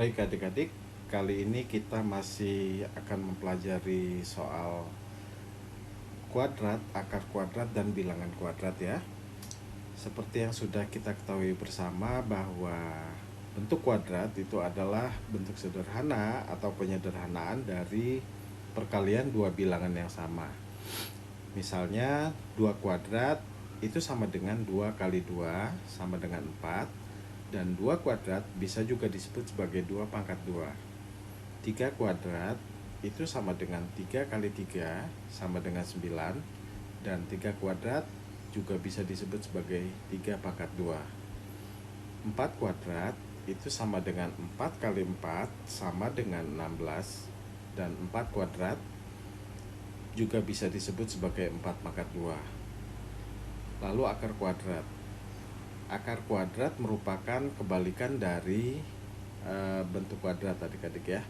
Baik adik-adik, kali ini kita masih akan mempelajari soal kuadrat, akar kuadrat, dan bilangan kuadrat ya. Seperti yang sudah kita ketahui bersama bahwa bentuk kuadrat itu adalah bentuk sederhana atau penyederhanaan dari perkalian dua bilangan yang sama. Misalnya 2 kuadrat itu sama dengan 2 kali 2 sama dengan 4. Dan 2 kuadrat bisa juga disebut sebagai 2 pangkat 2. 3 kuadrat itu sama dengan 3 kali 3 sama dengan 9. Dan 3 kuadrat juga bisa disebut sebagai 3 pangkat 2. 4 kuadrat itu sama dengan 4 kali 4 sama dengan 16. Dan 4 kuadrat juga bisa disebut sebagai 4 pangkat 2. Lalu akar kuadrat. Akar kuadrat merupakan kebalikan dari bentuk kuadrat adik-adik ya.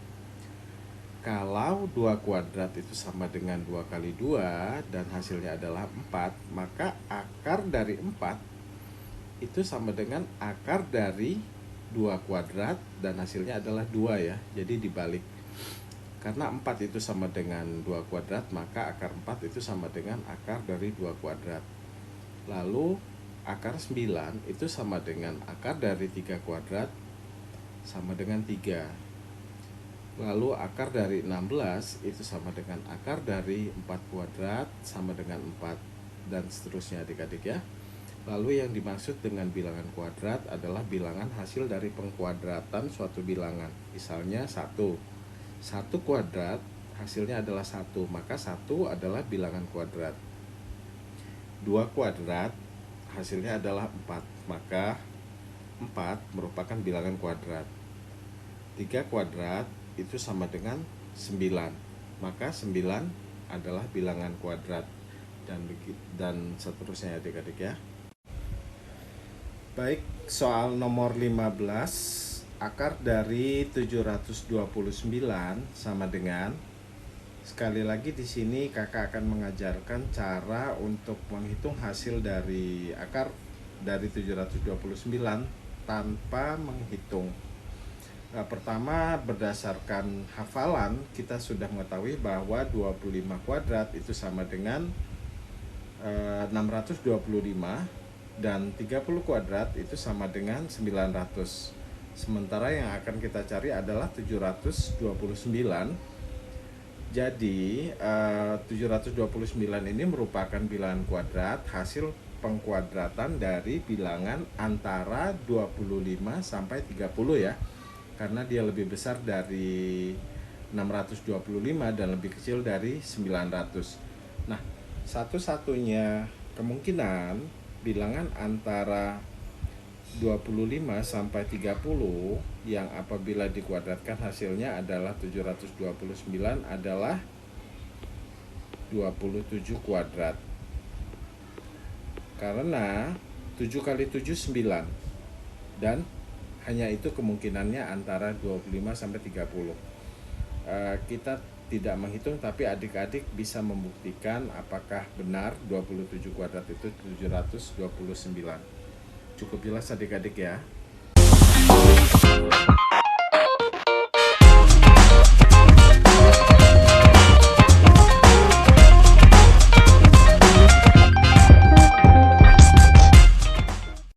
Kalau 2 kuadrat itu sama dengan 2 kali 2 dan hasilnya adalah 4, maka akar dari 4 itu sama dengan akar dari 2 kuadrat dan hasilnya adalah 2 ya. Jadi dibalik. Karena 4 itu sama dengan 2 kuadrat, maka akar 4 itu sama dengan akar dari 2 kuadrat. Lalu akar 9 itu sama dengan akar dari 3 kuadrat sama dengan 3. Lalu akar dari 16 itu sama dengan akar dari 4 kuadrat sama dengan 4. Dan seterusnya adik-adik ya. Lalu yang dimaksud dengan bilangan kuadrat adalah bilangan hasil dari pengkuadratan suatu bilangan. Misalnya 1 kuadrat hasilnya adalah 1, maka 1 adalah bilangan kuadrat. 2 kuadrat hasilnya adalah 4, maka 4 merupakan bilangan kuadrat. 3 kuadrat itu sama dengan 9, maka 9 adalah bilangan kuadrat. Dan seterusnya adik-adik ya. Baik, soal nomor 15, akar dari 729 sama dengan, sekali lagi di sini kakak akan mengajarkan cara untuk menghitung hasil dari akar dari 729 tanpa menghitung. Nah, pertama berdasarkan hafalan kita sudah mengetahui bahwa 25 kuadrat itu sama dengan 625 dan 30 kuadrat itu sama dengan 900. Sementara yang akan kita cari adalah 729. Jadi 729 ini merupakan bilangan kuadrat hasil pengkuadratan dari bilangan antara 25 sampai 30 ya. Karena dia lebih besar dari 625 dan lebih kecil dari 900. Nah, satu-satunya kemungkinan bilangan antara 25 sampai 30 yang apabila dikuadratkan hasilnya adalah 729 adalah 27 kuadrat. Karena 7 kali 7 9 dan hanya itu kemungkinannya antara 25 sampai 30. Kita tidak menghitung, tapi adik-adik bisa membuktikan apakah benar 27 kuadrat itu 729. Cukup jelas adik-adik ya.